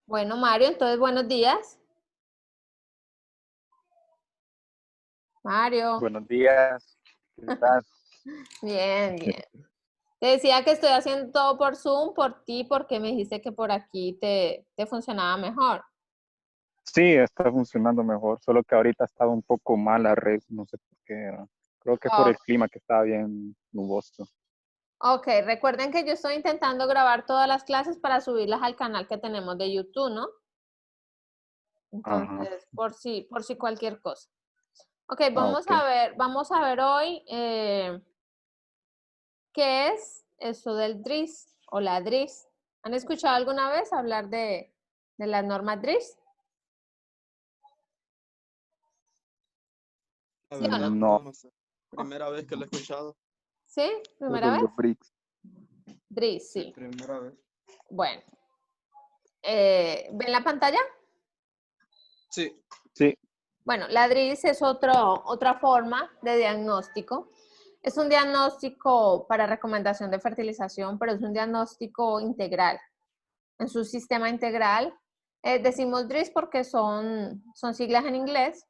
Bueno, Mario, entonces buenos días. Mario, Buenos días, ¿qué tal? bien, bien. Te decía que estoy haciendo todo por Zoom, por ti, porque me dijiste que por aquí te funcionaba mejor. Sí, está funcionando mejor, solo que ahorita ha estado un poco mal la red, no sé por qué. Creo que es por Oh, el clima que estaba bien nuboso. ok, recuerden que yo estoy intentando grabar todas las clases para subirlas al canal que tenemos de YouTube, ¿no? Ajá. Entonces, por si cualquier cosa. Ok, Ok. vamos a ver hoy qué es eso del DRIS o la DRIS. ¿Han escuchado alguna vez hablar de las normas DRIS? La ¿Sí o no? verdad, No, no, no sé. Primera vez que lo he escuchado. ¿Sí? ¿Primera solo vez? los bricks. DRIS, Sí, sí. primera vez. Bueno, ¿ven la pantalla? Sí, Sí, Bueno, la DRIS es otra forma de diagnóstico. Es un diagnóstico para recomendación de fertilización, pero es un diagnóstico integral. En su sistema integral, decimos DRIS porque son siglas en inglés,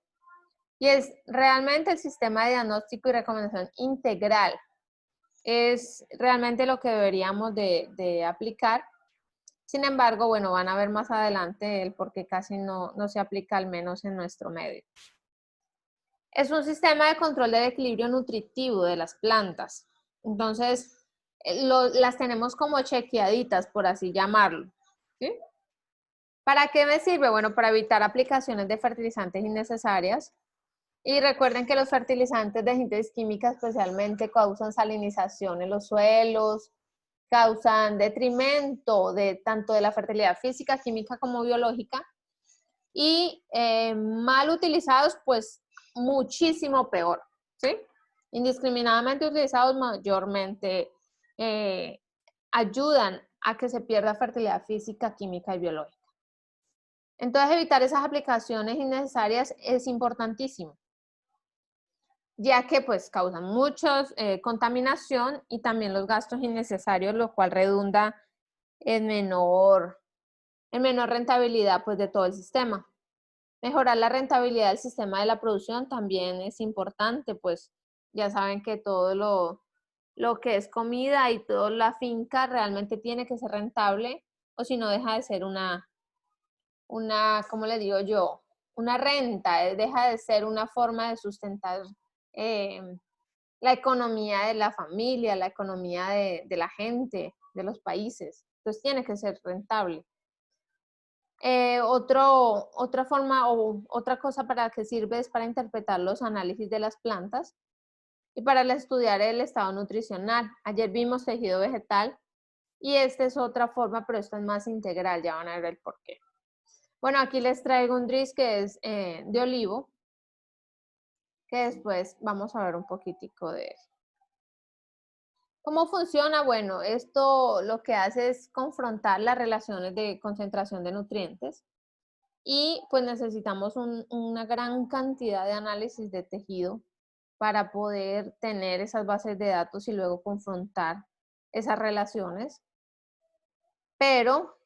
y es realmente el sistema de diagnóstico y recomendación integral. Es realmente lo que deberíamos de aplicar. Sin embargo, bueno, van a ver más adelante el por qué casi no se aplica, al menos en nuestro medio. Es un sistema de control del equilibrio nutritivo de las plantas. Entonces, las tenemos como chequeaditas, por así llamarlo. ¿Sí? ¿Para qué me sirve? Bueno, para evitar aplicaciones de fertilizantes innecesarias. Y recuerden que los fertilizantes de síntesis química especialmente causan salinización en los suelos, causan detrimento de tanto de la fertilidad física, química como biológica, y mal utilizados, pues muchísimo peor, ¿sí? Indiscriminadamente utilizados mayormente ayudan a que se pierda fertilidad física, química y biológica. Entonces, evitar esas aplicaciones innecesarias es importantísimo, ya que pues causan mucha contaminación y también los gastos innecesarios, lo cual redunda en menor rentabilidad pues de todo el sistema. Mejorar la rentabilidad del sistema de la producción también es importante, pues ya saben que todo lo que es comida y toda la finca realmente tiene que ser rentable, o si no deja de ser ¿cómo le digo yo? Una renta, deja de ser una forma de sustentar eh, la economía de la familia, la economía de la gente, de los países. Entonces tiene que ser rentable. Otra forma o otra cosa para que sirve es para interpretar los análisis de las plantas y para estudiar el estado nutricional. Ayer vimos tejido vegetal y esta es otra forma, pero esta es más integral, ya van a ver el por qué. Bueno, aquí les traigo un DRIS que es de olivo, que después vamos a ver un poquitico de eso. ¿Cómo funciona? Bueno, esto lo que hace es confrontar las relaciones de concentración de nutrientes. Y pues necesitamos una gran cantidad de análisis de tejido para poder tener esas bases de datos y luego confrontar esas relaciones. Pero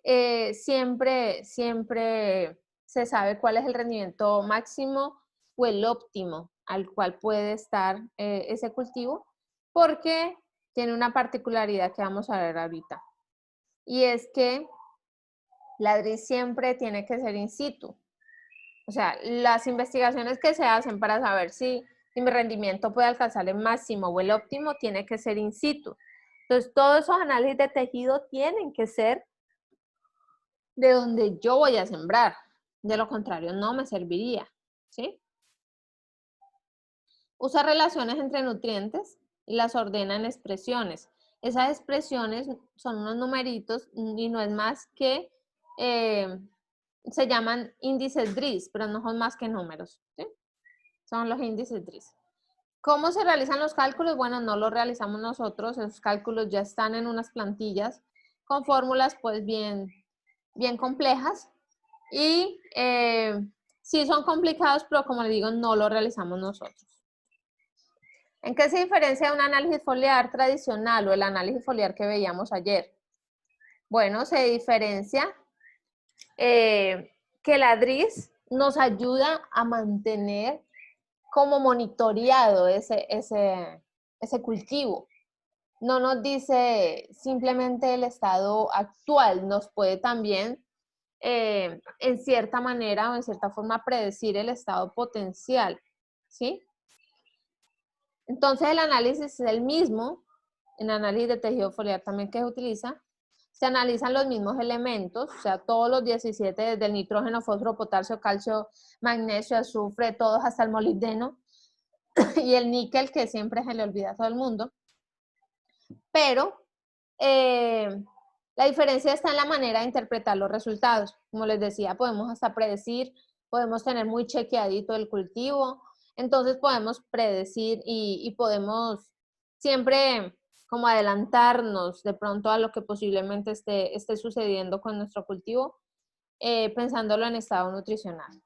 siempre se sabe cuál es el rendimiento máximo o el óptimo al cual puede estar ese cultivo, porque tiene una particularidad que vamos a ver ahorita. Y es que la DRIS siempre tiene que ser in situ. O sea, las investigaciones que se hacen para saber si mi rendimiento puede alcanzar el máximo o el óptimo tiene que ser in situ. Entonces, todos esos análisis de tejido tienen que ser de donde yo voy a sembrar. De lo contrario, no me serviría. ¿Sí? Usa relaciones entre nutrientes y las ordena en expresiones. Esas expresiones son unos numeritos y no es más que se llaman índices DRIS, pero no son más que números. ¿Sí? Son los índices DRIS. ¿Cómo se realizan los cálculos? Bueno, no los realizamos nosotros, esos cálculos ya están en unas plantillas con fórmulas pues bien complejas y sí son complicados, pero como les digo, no lo realizamos nosotros. ¿En qué se diferencia un análisis foliar tradicional o el análisis foliar que veíamos ayer? Bueno, se diferencia que la DRIS nos ayuda a mantener como monitoreado ese cultivo. No nos dice simplemente el estado actual, nos puede también en cierta manera o en cierta forma predecir el estado potencial, ¿sí? Entonces el análisis es el mismo, en análisis de tejido foliar también que se utiliza, se analizan los mismos elementos, o sea, todos los 17, desde el nitrógeno, fósforo, potasio, calcio, magnesio, azufre, todos hasta el molibdeno, y el níquel, que siempre se le olvida a todo el mundo, pero la diferencia está en la manera de interpretar los resultados. Como les decía, podemos hasta predecir, podemos tener muy chequeadito el cultivo, entonces podemos predecir y podemos siempre como adelantarnos de pronto a lo que posiblemente esté sucediendo con nuestro cultivo, pensándolo en estado nutricional.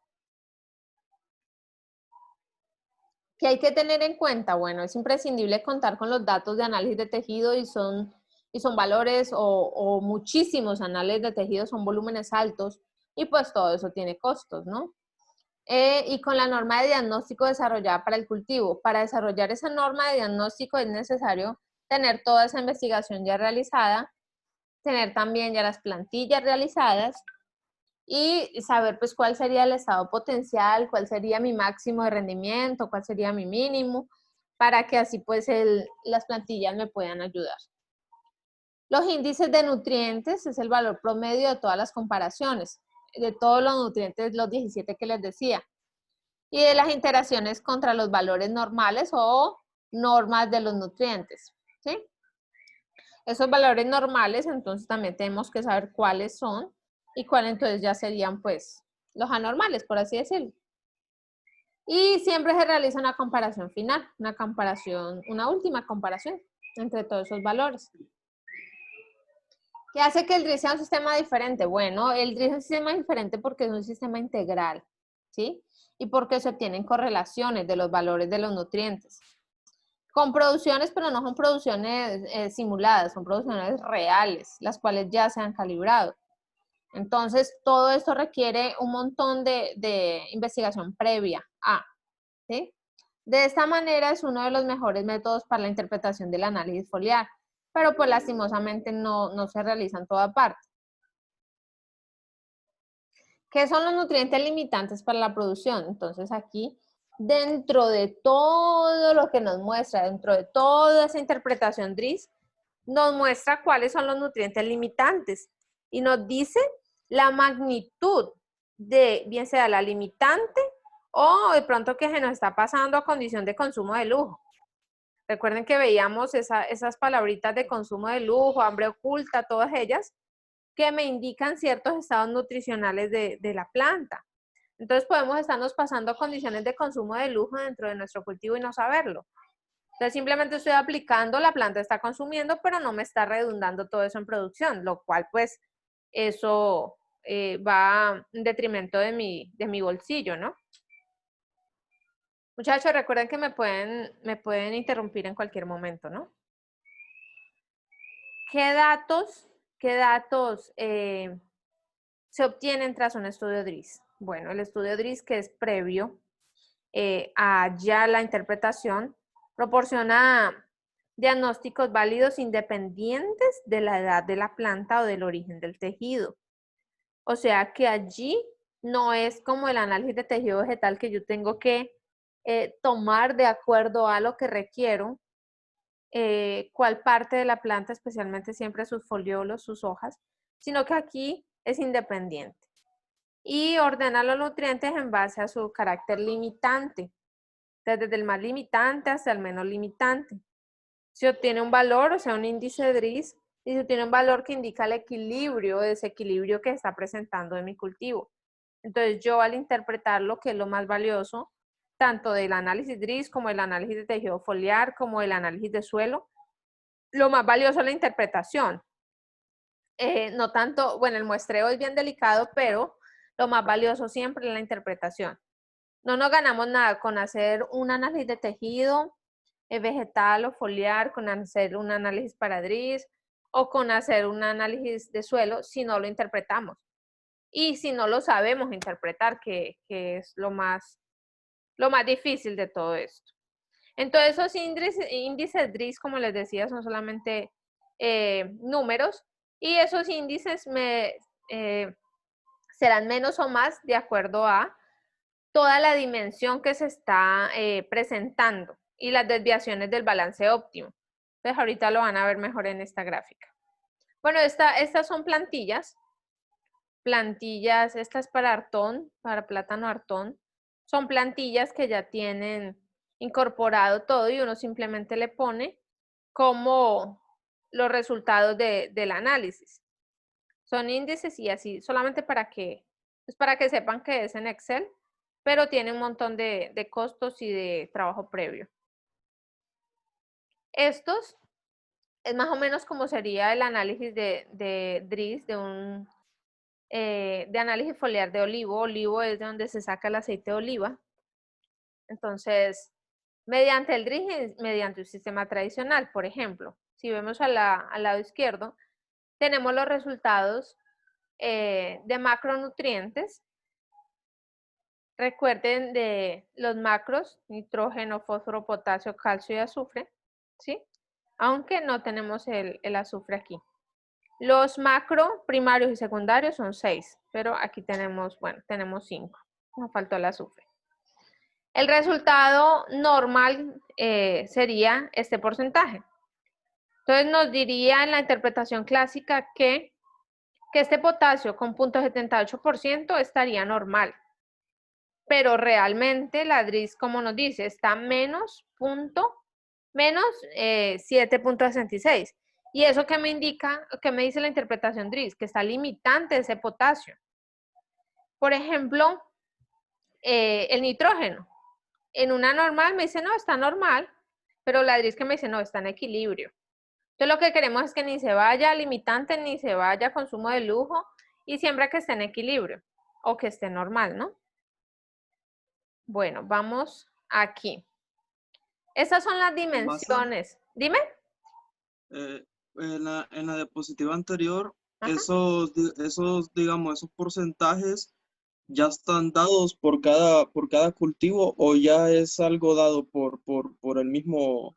¿Qué hay que tener en cuenta? Bueno, es imprescindible contar con los datos de análisis de tejido y son valores o muchísimos análisis de tejido, son volúmenes altos y pues todo eso tiene costos, ¿no? Y con la norma de diagnóstico desarrollada para el cultivo. Para desarrollar esa norma de diagnóstico es necesario tener toda esa investigación ya realizada, tener también ya las plantillas realizadas y saber pues cuál sería el estado potencial, cuál sería mi máximo de rendimiento, cuál sería mi mínimo, para que así pues las plantillas me puedan ayudar. Los índices de nutrientes es el valor promedio de todas las comparaciones, de todos los nutrientes, los 17 que les decía, y de las interacciones contra los valores normales o normas de los nutrientes, ¿sí? Esos valores normales, entonces también tenemos que saber cuáles son y cuáles entonces ya serían pues los anormales, por así decirlo. Y siempre se realiza una comparación final, una última comparación entre todos esos valores. ¿Qué hace que el DRIS sea un sistema diferente? Bueno, el DRIS es un sistema diferente porque es un sistema integral, ¿sí? Y porque se obtienen correlaciones de los valores de los nutrientes. Con producciones, pero no son producciones simuladas, son producciones reales, las cuales ya se han calibrado. Entonces, todo esto requiere un montón de investigación previa a, ¿sí? De esta manera es uno de los mejores métodos para la interpretación del análisis foliar, pero pues lastimosamente no se realiza en toda parte. ¿Qué son los nutrientes limitantes para la producción? Entonces aquí, dentro de todo lo que nos muestra, dentro de toda esa interpretación DRIS, nos muestra cuáles son los nutrientes limitantes y nos dice la magnitud de, bien sea la limitante o de pronto que se nos está pasando a condición de consumo de lujo. Recuerden que veíamos esas palabritas de consumo de lujo, hambre oculta, todas ellas, que me indican ciertos estados nutricionales de la planta. Entonces podemos estarnos pasando a condiciones de consumo de lujo dentro de nuestro cultivo y no saberlo. Entonces simplemente estoy aplicando, la planta está consumiendo, pero no me está redundando todo eso en producción, lo cual pues eso va en detrimento de mi bolsillo, ¿no? Muchachos, recuerden que me pueden interrumpir en cualquier momento, ¿no? ¿Qué datos se obtienen tras un estudio DRIS? Bueno, el estudio DRIS, que es previo a ya la interpretación, proporciona diagnósticos válidos independientes de la edad de la planta o del origen del tejido. O sea que allí no es como el análisis de tejido vegetal que yo tengo que tomar de acuerdo a lo que requiero, cuál parte de la planta, especialmente siempre sus foliolos, sus hojas, sino que aquí es independiente. Y ordena los nutrientes en base a su carácter limitante, desde el más limitante hasta el menos limitante. Se obtiene un valor, o sea, un índice de DRIS, y se obtiene un valor que indica el equilibrio o desequilibrio que está presentando en mi cultivo. Entonces, yo al interpretar lo que es lo más valioso, tanto del análisis DRIS como el análisis de tejido foliar, como el análisis de suelo, lo más valioso es la interpretación. No tanto, bueno, el muestreo es bien delicado, pero lo más valioso siempre es la interpretación. No nos ganamos nada con hacer un análisis de tejido vegetal o foliar, con hacer un análisis para DRIS o con hacer un análisis de suelo si no lo interpretamos. y si no lo sabemos interpretar, que es lo más difícil de todo esto. Entonces, esos índices DRIS, como les decía, son solamente números, y esos índices serán menos o más de acuerdo a toda la dimensión que se está presentando y las desviaciones del balance óptimo. Entonces, ahorita lo van a ver mejor en esta gráfica. Bueno, estas son plantillas. Esta es para Artón, para plátano Artón. Son plantillas que ya tienen incorporado todo y uno simplemente le pone como los resultados del análisis. Son índices y así, solamente para que sepan que es en Excel, pero tiene un montón de costos y de trabajo previo. Estos es más o menos como sería el análisis de DRIS, de análisis foliar de olivo. Olivo es de donde se saca el aceite de oliva. Entonces, mediante el DRIS, mediante un sistema tradicional, por ejemplo, si vemos al lado izquierdo, tenemos los resultados de macronutrientes. Recuerden de los macros: nitrógeno, fósforo, potasio, calcio y azufre, ¿sí? Aunque no tenemos el azufre aquí. Los macro primarios y secundarios son 6, pero aquí tenemos 5. Nos faltó el azufre. El resultado normal sería este porcentaje. Entonces nos diría en la interpretación clásica que este potasio con 0.78% estaría normal. Pero realmente la DRIS, como nos dice, está menos 7.66. ¿Y eso qué me indica? ¿Qué me dice la interpretación DRIS? Que está limitante ese potasio. Por ejemplo, el nitrógeno. En una normal me dice, no, está normal, pero la DRIS que me dice, no, está en equilibrio. Entonces lo que queremos es que ni se vaya limitante, ni se vaya consumo de lujo, y siempre que esté en equilibrio, o que esté normal, ¿no? Bueno, vamos aquí. Estas son las dimensiones. Dime. En la diapositiva anterior, Ajá. esos, digamos, esos porcentajes ya están dados por cada cultivo, o ya es algo dado por el mismo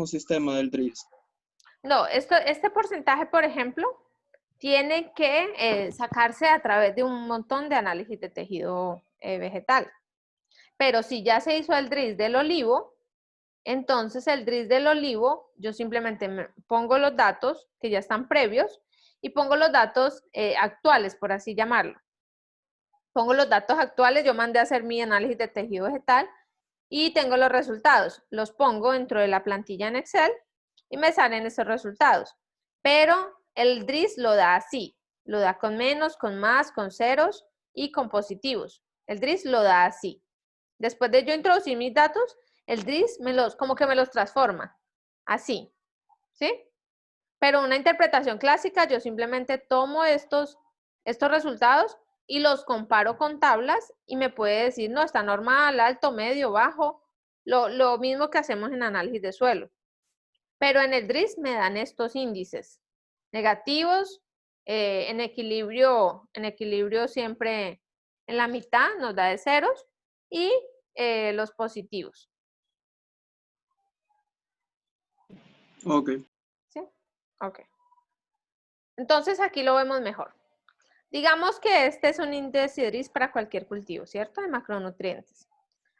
sistema del DRIS. No, este porcentaje, por ejemplo, tiene que sacarse a través de un montón de análisis de tejido vegetal. Pero si ya se hizo el DRIS del olivo, entonces el DRIS del olivo, yo simplemente pongo los datos que ya están previos y pongo los datos actuales, por así llamarlo. Pongo los datos actuales, yo mandé a hacer mi análisis de tejido vegetal y tengo los resultados. Los pongo dentro de la plantilla en Excel y me salen esos resultados. Pero el DRIS lo da así, lo da con menos, con más, con ceros y con positivos. El DRIS lo da así. Después de yo introducir mis datos, el DRIS como que me los transforma, así, ¿sí? Pero una interpretación clásica, yo simplemente tomo estos resultados y los comparo con tablas y me puede decir, no, está normal, alto, medio, bajo, lo mismo que hacemos en análisis de suelo. Pero en el DRIS me dan estos índices negativos, en equilibrio siempre en la mitad, nos da de ceros, y los positivos. Ok. ¿Sí? Ok. Entonces aquí lo vemos mejor. Digamos que este es un índice de DRIS para cualquier cultivo, ¿cierto? De macronutrientes.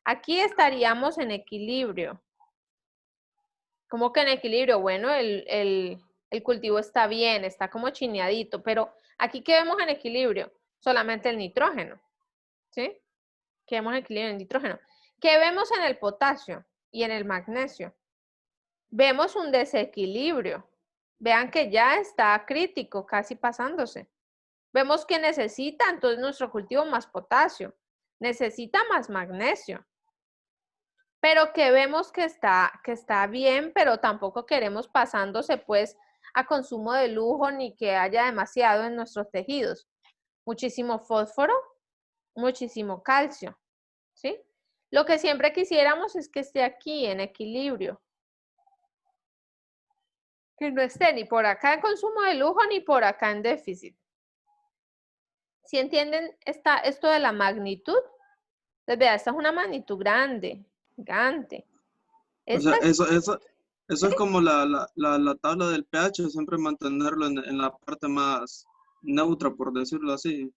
Aquí estaríamos en equilibrio. ¿Cómo que en equilibrio? Bueno, el cultivo está bien, está como chineadito, pero aquí, ¿qué vemos en equilibrio? Solamente el nitrógeno, ¿sí? ¿Qué vemos en equilibrio en el nitrógeno? ¿Qué vemos en el potasio y en el magnesio? Vemos un desequilibrio. Vean que ya está crítico, casi pasándose. Vemos que necesita entonces nuestro cultivo más potasio, necesita más magnesio, pero que vemos que está bien, pero tampoco queremos pasándose pues a consumo de lujo ni que haya demasiado en nuestros tejidos. Muchísimo fósforo, muchísimo calcio, ¿sí? Lo que siempre quisiéramos es que esté aquí en equilibrio, que no esté ni por acá en consumo de lujo ni por acá en déficit. ¿Sí entienden esto de la magnitud? Entonces, vea, esta es una magnitud grande, gigante. O sea, Esta, eso ¿sí? es como la tabla del pH, siempre mantenerlo en la parte más neutra, por decirlo así.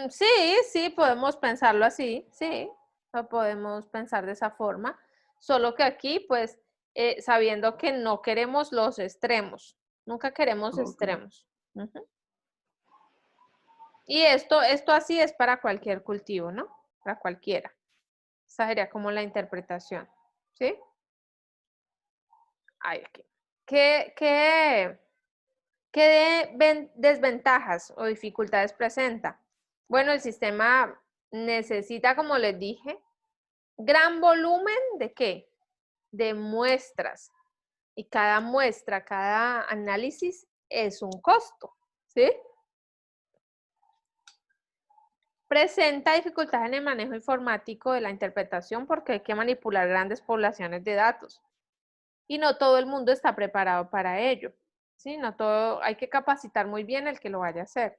Sí, sí, podemos pensarlo así, sí, lo podemos pensar de esa forma, solo que aquí, pues, sabiendo que no queremos los extremos, nunca queremos Ok. extremos. Ujú. Y esto así es para cualquier cultivo, ¿no? Para cualquiera. Esa sería como la interpretación, ¿sí? Ahí, aquí. ¿Qué desventajas o dificultades presenta? Bueno, el sistema necesita, como les dije, gran volumen de ¿qué? De muestras. Y cada muestra, cada análisis es un costo, ¿sí? Presenta dificultades en el manejo informático de la interpretación porque hay que manipular grandes poblaciones de datos. Y no todo el mundo está preparado para ello, ¿sí? No todo, hay que capacitar muy bien el que lo vaya a hacer.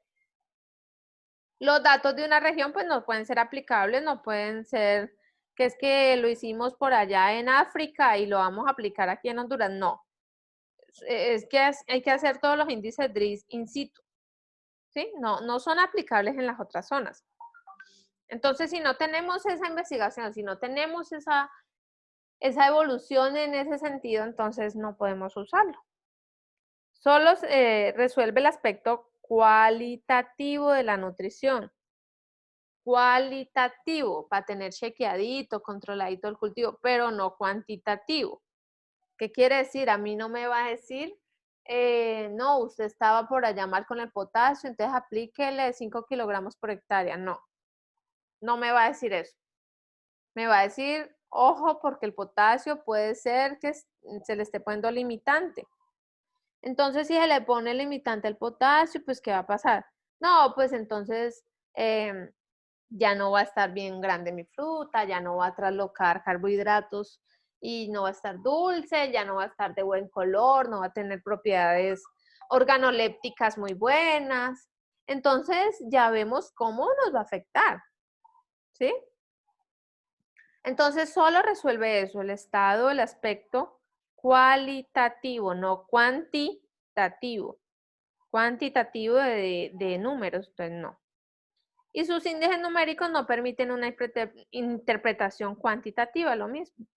Los datos de una región pues no pueden ser aplicables, no pueden ser que es que lo hicimos por allá en África y lo vamos a aplicar aquí en Honduras, no. Es que hay que hacer todos los índices DRIS in situ, ¿sí? No son aplicables en las otras zonas. Entonces, si no tenemos esa investigación, si no tenemos esa evolución en ese sentido, entonces no podemos usarlo. Solo resuelve el aspecto cualitativo de la nutrición. Cualitativo, para tener chequeadito, controladito el cultivo, pero no cuantitativo. ¿Qué quiere decir? A mí no me va a decir, no, usted estaba por allá mal con el potasio, entonces aplíquele 5 kilogramos por hectárea. No, no me va a decir eso. Me va a decir, ojo, porque el potasio puede ser que se le esté poniendo limitante. Entonces, si se le pone limitante al potasio, pues, ¿qué va a pasar? No, pues entonces ya no va a estar bien grande mi fruta, ya no va a traslocar carbohidratos y no va a estar dulce, ya no va a estar de buen color, no va a tener propiedades organolépticas muy buenas. Entonces, ya vemos cómo nos va a afectar, ¿sí? Entonces, solo resuelve eso, el estado, el aspecto cualitativo, no cuantitativo. Cuantitativo de números, entonces no. Y sus índices numéricos no permiten una interpretación cuantitativa, lo mismo.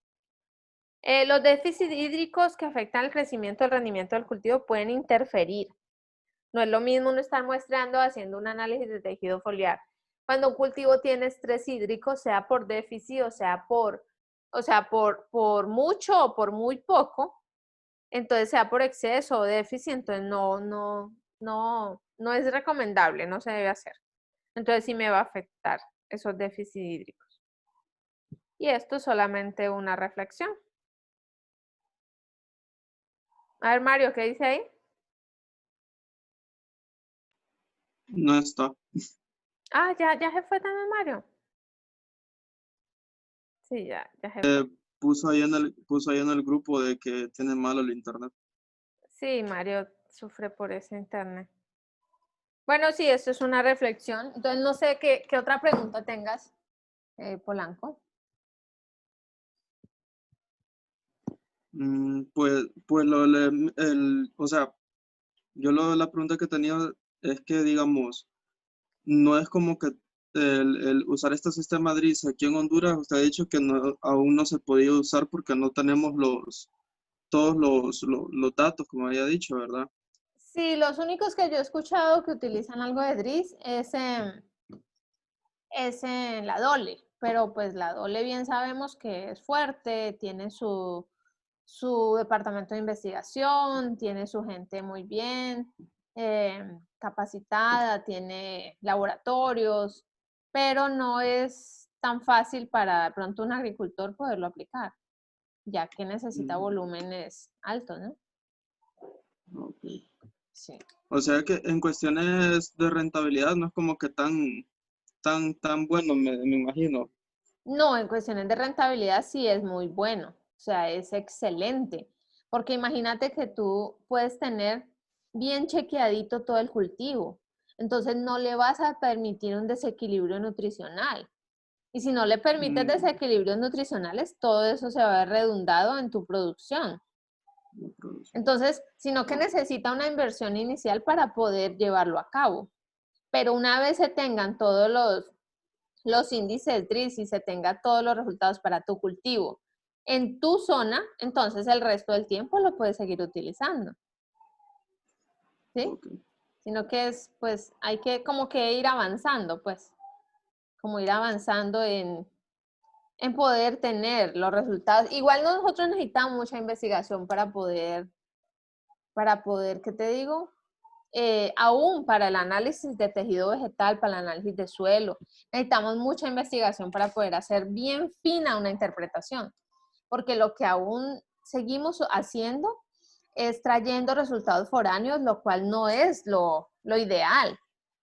Los déficits hídricos que afectan el crecimiento, el rendimiento del cultivo pueden interferir. No es lo mismo uno estar muestrando, haciendo un análisis de tejido foliar. Cuando un cultivo tiene estrés hídrico, sea por déficit o sea por mucho o por muy poco, entonces sea por exceso o déficit, entonces no es recomendable, no se debe hacer. Entonces sí me va a afectar esos déficits hídricos. Y esto es solamente una reflexión. A ver, Mario, ¿qué dice ahí? No está. Ah, ya se fue también Mario. Sí, ya se fue. Puso ahí en el grupo de que tiene malo el internet. Sí, Mario sufre por ese internet. Bueno, sí, esto es una reflexión. Entonces, no sé qué otra pregunta tengas, Polanco. Pues o sea, la pregunta que tenía es que, digamos, no es como que el usar este sistema DRIS aquí en Honduras, usted ha dicho que aún no se podía usar porque no tenemos todos los datos, como había dicho, ¿verdad? Sí, los únicos que yo he escuchado que utilizan algo de DRIS es en la Dole, pero pues la Dole bien sabemos que es fuerte, tiene su departamento de investigación, tiene su gente muy bien capacitada, tiene laboratorios, pero no es tan fácil para de pronto un agricultor poderlo aplicar, ya que necesita Mm, volúmenes altos, ¿no? ok. Sí. O sea que en cuestiones de rentabilidad no es como que tan bueno, me imagino. No, en cuestiones de rentabilidad sí es muy bueno, o sea, es excelente, porque imagínate que tú puedes tener bien chequeadito todo el cultivo. Entonces no le vas a permitir un desequilibrio nutricional. Y si no le permites Mm, desequilibrios nutricionales, todo eso se va a ver redundado en tu producción. no produce. Entonces, sino que necesita una inversión inicial para poder llevarlo a cabo. Pero una vez se tengan todos los índices DRIS y se tenga todos los resultados para tu cultivo en tu zona, entonces el resto del tiempo lo puedes seguir utilizando. ¿Sí? Ok. Sino que es, pues, hay que como que ir avanzando, pues, como ir avanzando en poder tener los resultados. Igual nosotros necesitamos mucha investigación para poder, ¿qué te digo? Aún para el análisis de tejido vegetal, para el análisis de suelo, necesitamos mucha investigación para poder hacer bien fina una interpretación, porque lo que aún seguimos haciendo es trayendo resultados foráneos, lo cual no es lo ideal,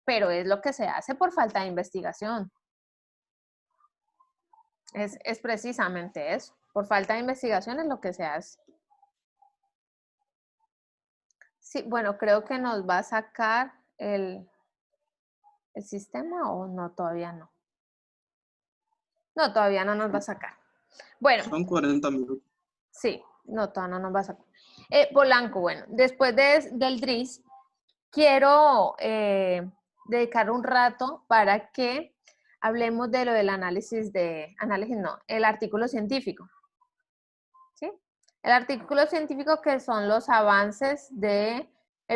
pero es lo que se hace por falta de investigación. Es precisamente eso, por falta de investigación es lo que se hace. Sí, bueno, creo que nos va a sacar el sistema o no, todavía no. No, todavía no nos va a sacar. Bueno, Son 40 minutos. sí, no, todavía no nos va a sacar. Polanco, bueno, después del DRIS, quiero dedicar un rato para que hablemos de lo del análisis no, el artículo científico. ¿Sí? El artículo científico que son los avances del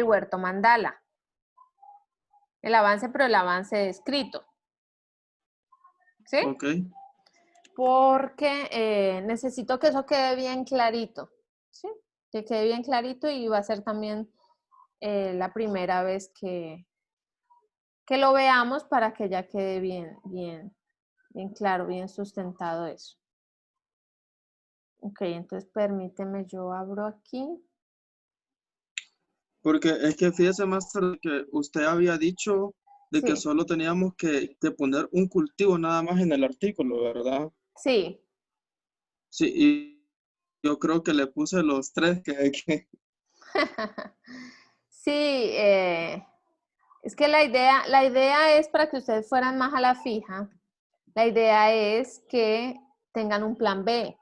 huerto mandala. El avance, pero el avance escrito. ¿Sí? Ok. Porque necesito que eso quede bien clarito, ¿sí? Que quede bien clarito y va a ser también la primera vez que lo veamos para que ya quede bien claro, bien sustentado eso. Ok, entonces permíteme, yo abro aquí. Porque es que fíjese, Master, que usted había dicho de que Sí, solo teníamos que poner un cultivo nada más en el artículo, ¿verdad? sí. Sí, y yo creo que le puse los tres que hay que... Sí, es que la idea es para que ustedes fueran más a la fija. La idea es que tengan un plan B,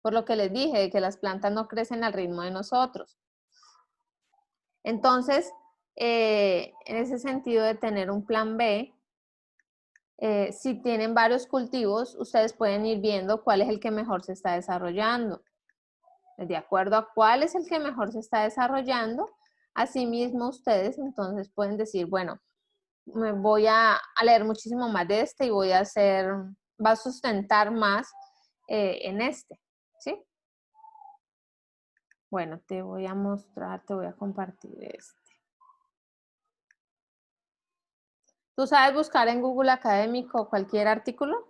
por lo que les dije, que las plantas no crecen al ritmo de nosotros. Entonces, en ese sentido de tener un plan B, si tienen varios cultivos, ustedes pueden ir viendo cuál es el que mejor se está desarrollando. De acuerdo a cuál es el que mejor se está desarrollando, asimismo ustedes entonces pueden decir, bueno, me voy a leer muchísimo más de este y voy a hacer, va a sustentar más en este, ¿sí? Bueno, te voy a mostrar, te voy a compartir este. ¿Tú sabes buscar en Google Académico cualquier artículo?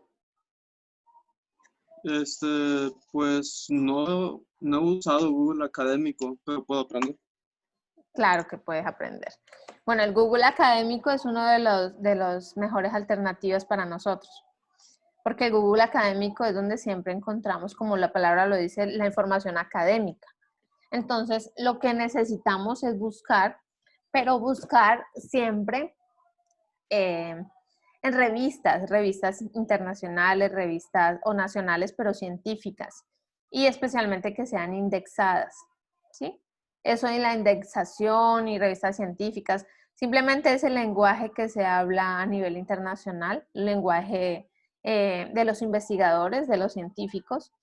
Pues no he usado Google Académico, pero puedo aprender. Claro que puedes aprender. Bueno, el Google Académico es uno de los mejores alternativas para nosotros, porque el Google Académico es donde siempre encontramos, como la palabra lo dice, la información académica. Entonces, lo que necesitamos es buscar, pero buscar siempre en revistas internacionales, revistas o nacionales, pero científicas, y especialmente que sean indexadas, ¿sí? Eso en la indexación y revistas científicas, simplemente es el lenguaje que se habla a nivel internacional, el lenguaje de los investigadores, de los científicos.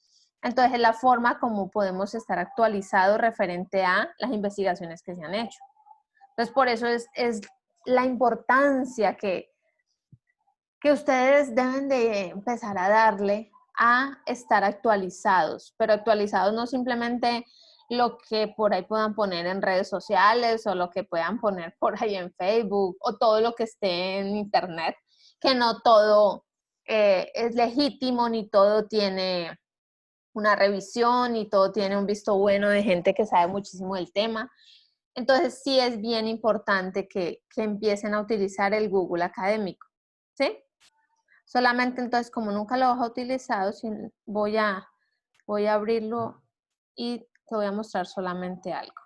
Entonces, es la forma como podemos estar actualizados referente a las investigaciones que se han hecho. Entonces, por eso es la importancia que ustedes deben de empezar a darle a estar actualizados, pero actualizados no simplemente lo que por ahí puedan poner en redes sociales o lo que puedan poner por ahí en Facebook o todo lo que esté en internet, que no todo es legítimo ni todo tiene una revisión ni todo tiene un visto bueno de gente que sabe muchísimo del tema. Entonces sí es bien importante que empiecen a utilizar el Google Académico, ¿sí? Solamente entonces, como nunca lo has utilizado, voy a abrirlo y te voy a mostrar solamente algo.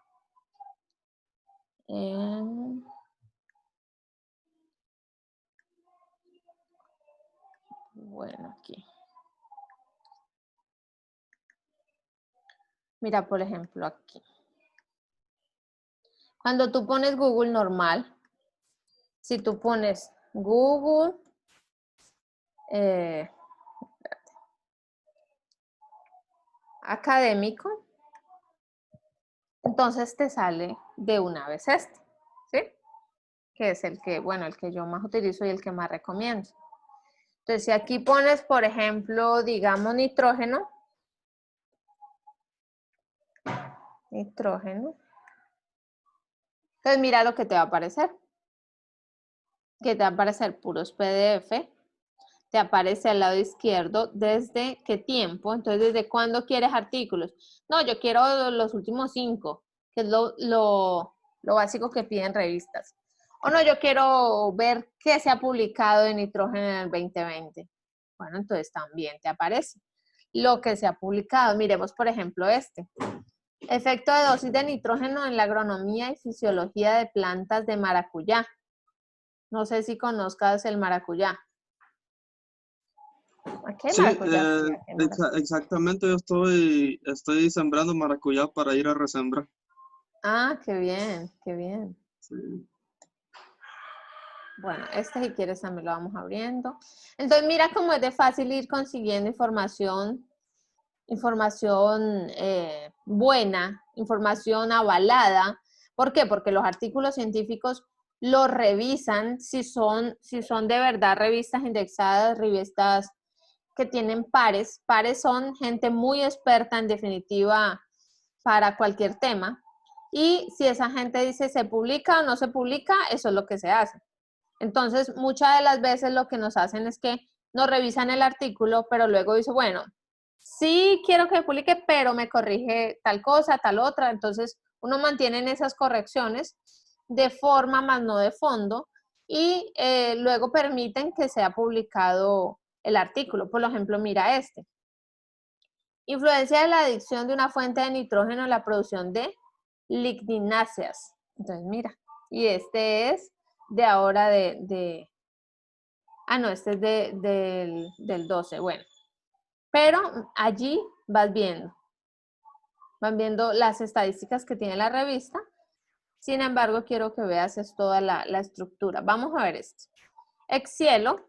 Bueno, aquí. Mira, por ejemplo, aquí. Cuando tú pones Google normal, si tú pones Google, académico, entonces te sale de una vez este, ¿sí? Que es el que, bueno, el que yo más utilizo y el que más recomiendo. Entonces, si aquí pones, por ejemplo, digamos nitrógeno, entonces mira lo que te va a aparecer. Que te va a aparecer puros PDF, te aparece al lado izquierdo desde qué tiempo, entonces desde cuándo quieres artículos. No, yo quiero los últimos 5, que es lo básico que piden revistas. O no, yo quiero ver qué se ha publicado de nitrógeno en el 2020. Bueno, entonces también te aparece lo que se ha publicado. Miremos, por ejemplo, este. Efecto de dosis de nitrógeno en la agronomía y fisiología de plantas de maracuyá. No sé si conozcas el maracuyá. Aquí hay Sí, maracuyá, sí, aquí hay maracuyá. exactamente, yo estoy sembrando maracuyá para ir a resembrar. Ah, qué bien, qué bien. Sí. Bueno, este si quieres también lo vamos abriendo. Entonces mira cómo es de fácil ir consiguiendo información buena, información avalada. ¿Por qué? Porque los artículos científicos los revisan si son de verdad revistas indexadas, revistas que tienen pares. Pares son gente muy experta en definitiva para cualquier tema. Y si esa gente dice se publica o no se publica, eso es lo que se hace. Entonces, muchas de las veces lo que nos hacen es que nos revisan el artículo, pero luego dice, bueno, sí quiero que publique, pero me corrige tal cosa, tal otra. Entonces, uno mantiene en esas correcciones de forma más no de fondo y luego permiten que sea publicado el artículo. Por ejemplo, mira este. Influencia de la adición de una fuente de nitrógeno en la producción de lignináceas. Entonces, mira, y este es de ahora no, este es del 12, bueno. Pero allí van viendo las estadísticas que tiene la revista. Sin embargo, quiero que veas es toda la estructura. Vamos a ver esto. Excielo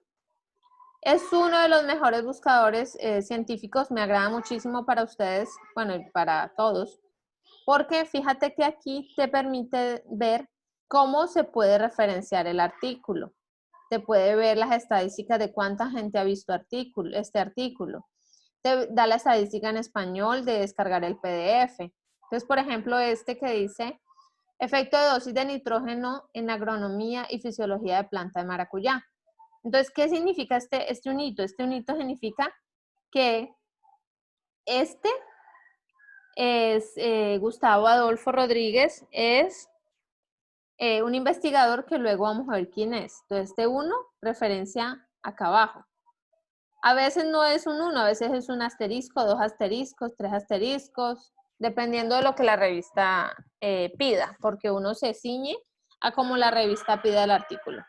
es uno de los mejores buscadores científicos, me agrada muchísimo para ustedes, bueno, y para todos, porque fíjate que aquí te permite ver cómo se puede referenciar el artículo. Te puede ver las estadísticas de cuánta gente ha visto este artículo. Te da la estadística en español de descargar el PDF. Entonces, por ejemplo, este que dice efecto de dosis de nitrógeno en agronomía y fisiología de planta de maracuyá. Entonces, ¿qué significa este unito? Este unito significa que este es Gustavo Adolfo Rodríguez, es un investigador que luego vamos a ver quién es. Entonces, este 1, referencia acá abajo. A veces no es un 1, a veces es un asterisco, 2 asteriscos, 3 asteriscos, dependiendo de lo que la revista pida, porque uno se ciñe a como la revista pida el artículo.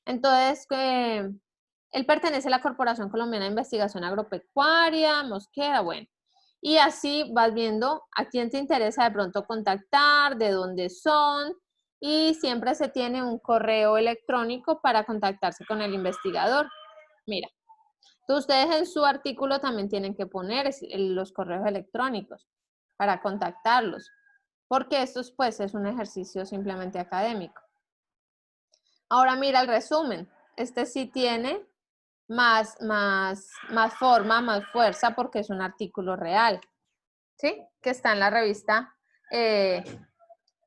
Entonces, él pertenece a la Corporación Colombiana de Investigación Agropecuaria, Mosquera, bueno. Y así vas viendo a quién te interesa de pronto contactar, de dónde son, y siempre se tiene un correo electrónico para contactarse con el investigador. Mira, ustedes en su artículo también tienen que poner los correos electrónicos para contactarlos, porque esto pues es un ejercicio simplemente académico. Ahora mira el resumen. Este sí tiene más forma, más fuerza, porque es un artículo real, ¿sí? Que está en la revista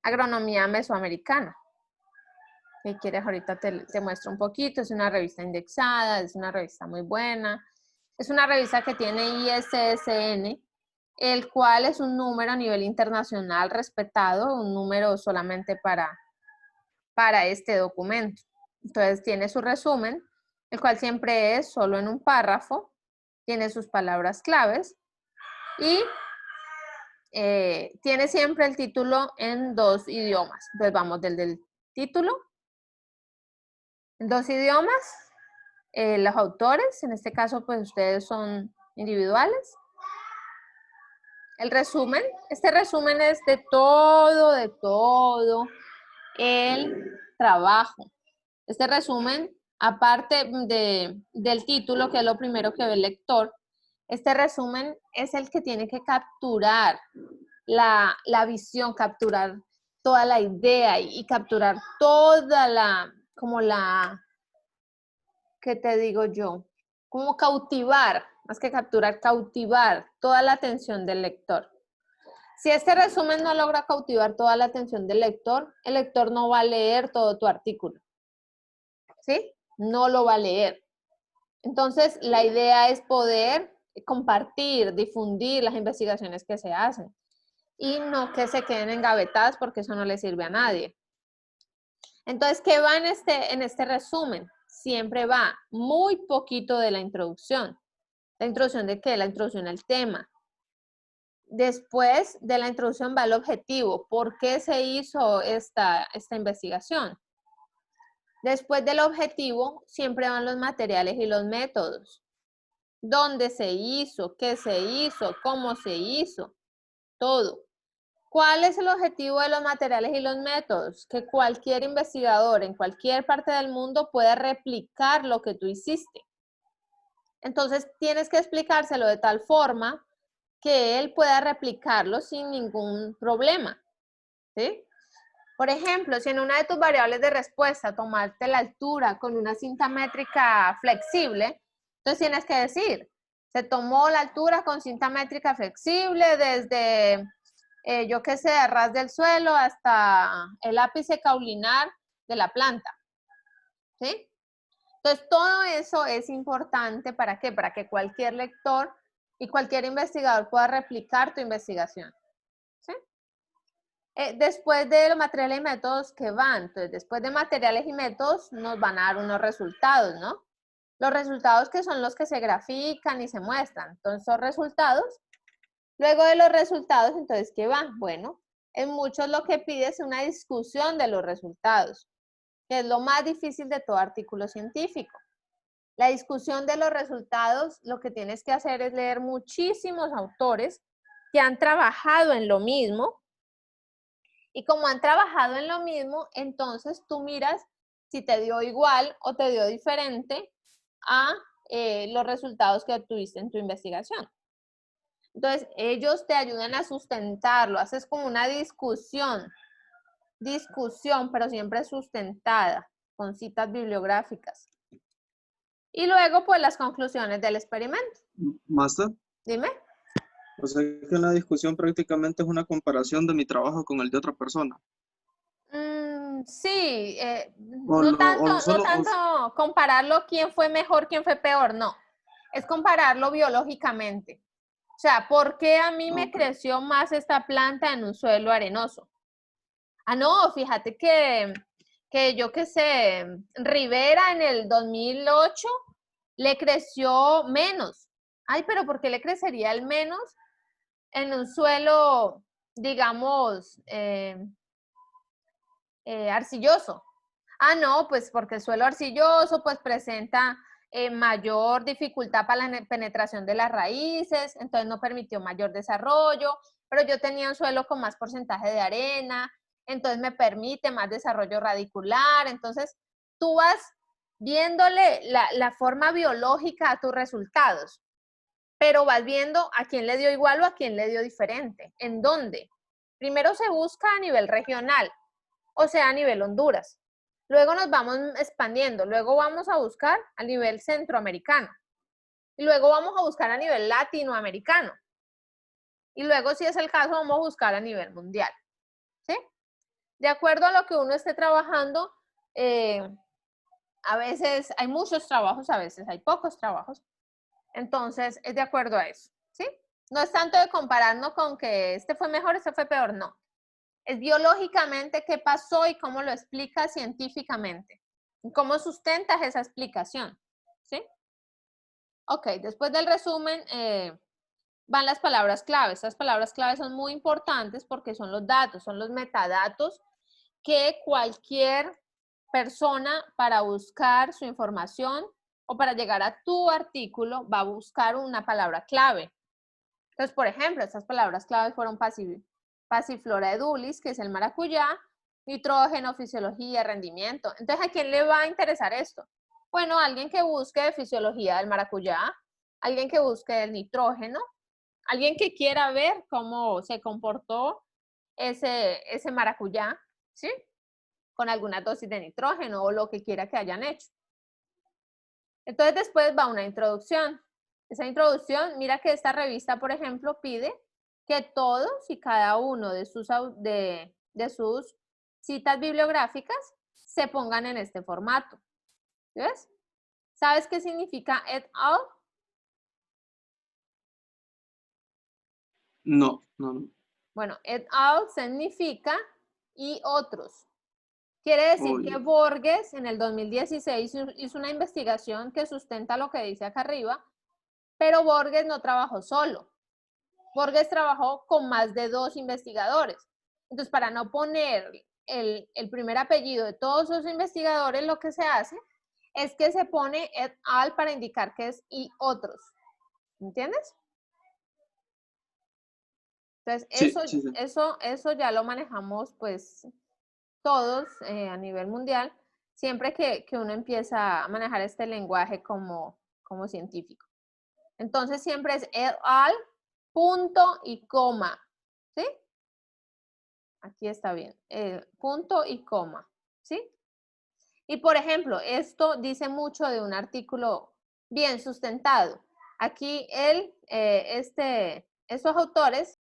Agronomía Mesoamericana. Si quieres, ahorita te muestro un poquito. Es una revista indexada, es una revista muy buena. Es una revista que tiene ISSN, el cual es un número a nivel internacional respetado, un número solamente para este documento. Entonces tiene su resumen, el cual siempre es solo en un párrafo, tiene sus palabras claves y tiene siempre el título en 2 idiomas. Entonces vamos del título en 2 idiomas los autores, en este caso pues ustedes son individuales. El resumen, este resumen es de todo el trabajo. Este resumen, aparte del título, que es lo primero que ve el lector, este resumen es el que tiene que capturar la visión, capturar toda la idea y capturar toda ¿qué te digo yo? Como cautivar, más que capturar, cautivar toda la atención del lector. Si este resumen no logra cautivar toda la atención del lector, el lector no va a leer todo tu artículo. ¿Sí? No lo va a leer. Entonces, la idea es poder compartir, difundir las investigaciones que se hacen y no que se queden engavetadas porque eso no le sirve a nadie. Entonces, ¿qué va en este resumen? Siempre va muy poquito de la introducción. ¿La introducción de qué? La introducción al tema. Después de la introducción va el objetivo. ¿Por qué se hizo esta investigación? Después del objetivo, siempre van los materiales y los métodos. ¿Dónde se hizo? ¿Qué se hizo? ¿Cómo se hizo? Todo. ¿Cuál es el objetivo de los materiales y los métodos? Que cualquier investigador en cualquier parte del mundo pueda replicar lo que tú hiciste. Entonces, tienes que explicárselo de tal forma que él pueda replicarlo sin ningún problema. ¿Sí? Por ejemplo, si en una de tus variables de respuesta tomaste la altura con una cinta métrica flexible, entonces tienes que decir, se tomó la altura con cinta métrica flexible desde, yo qué sé, a ras del suelo hasta el ápice caulinar de la planta. ¿Sí? Entonces, todo eso es importante, ¿para qué? Para que cualquier lector y cualquier investigador pueda replicar tu investigación. ¿Sí? Después de los materiales y métodos que van, entonces después de materiales y métodos nos van a dar unos resultados, ¿no? Los resultados que son los que se grafican y se muestran. Entonces son resultados. Luego de los resultados, entonces, ¿qué va? Bueno, en muchos lo que pide es una discusión de los resultados, que es lo más difícil de todo artículo científico. La discusión de los resultados, lo que tienes que hacer es leer muchísimos autores que han trabajado en lo mismo. Y como han trabajado en lo mismo, entonces tú miras si te dio igual o te dio diferente a los resultados que obtuviste en tu investigación. Entonces, ellos te ayudan a sustentarlo, haces como una discusión, pero siempre sustentada, con citas bibliográficas. Y luego, pues, las conclusiones del experimento. Master, Dime. o sea que la discusión prácticamente es una comparación de mi trabajo con el de otra persona. Sí, O no lo- o solo- tanto compararlo quién fue mejor, quién fue peor, no. Es compararlo biológicamente. O sea, ¿por qué a mí me Ok. creció más esta planta en un suelo arenoso? Ah, no, fíjate que yo qué sé, Rivera en el 2008 le creció menos. Ay, pero ¿por qué le crecería el menos en un suelo, digamos, arcilloso? Ah, no, pues porque el suelo arcilloso pues presenta mayor dificultad para la penetración de las raíces, entonces no permitió mayor desarrollo, pero yo tenía un suelo con más porcentaje de arena, entonces me permite más desarrollo radicular, entonces tú vas viéndole la forma biológica a tus resultados, pero vas viendo a quién le dio igual o a quién le dio diferente. ¿En dónde? Primero se busca a nivel regional, o sea, a nivel Honduras. Luego nos vamos expandiendo, luego vamos a buscar a nivel centroamericano. Y luego vamos a buscar a nivel latinoamericano. Y luego, si es el caso, vamos a buscar a nivel mundial. ¿Sí? De acuerdo a lo que uno esté trabajando, a veces hay muchos trabajos, a veces hay pocos trabajos. Entonces, es de acuerdo a eso. ¿Sí? No es tanto de compararnos con que este fue mejor, este fue peor, no. Es biológicamente qué pasó y cómo lo explicas científicamente. ¿Cómo sustentas esa explicación? ¿Sí? Ok, después del resumen van las palabras clave. Estas palabras clave son muy importantes porque son los datos, son los metadatos que cualquier persona para buscar su información o para llegar a tu artículo va a buscar una palabra clave. Entonces, por ejemplo, estas palabras clave fueron Passiflora edulis, que es el maracuyá, nitrógeno, fisiología, rendimiento. Entonces, ¿a quién le va a interesar esto? Bueno, alguien que busque fisiología del maracuyá, alguien que busque el nitrógeno, alguien que quiera ver cómo se comportó ese maracuyá, ¿sí? Con alguna dosis de nitrógeno o lo que quiera que hayan hecho. Entonces después va una introducción. Esa introducción, mira que esta revista, por ejemplo, pide que todos y cada uno de sus citas bibliográficas se pongan en este formato. ¿Ves? ¿Sabes qué significa et al? No. Bueno, et al significa y otros. Quiere decir Oye. que Borges en el 2016 hizo una investigación que sustenta lo que dice acá arriba, pero Borges no trabajó solo. Borges trabajó con más de 2 investigadores. Entonces, para no poner el primer apellido de todos los investigadores, lo que se hace es que se pone et al para indicar que es y otros. ¿Entiendes? Entonces, Sí. eso ya lo manejamos pues todos a nivel mundial, siempre que uno empieza a manejar este lenguaje como científico. Entonces siempre es et al, punto y coma, ¿sí? Aquí está bien, punto y coma, ¿sí? Y por ejemplo, esto dice mucho de un artículo bien sustentado. Aquí estos autores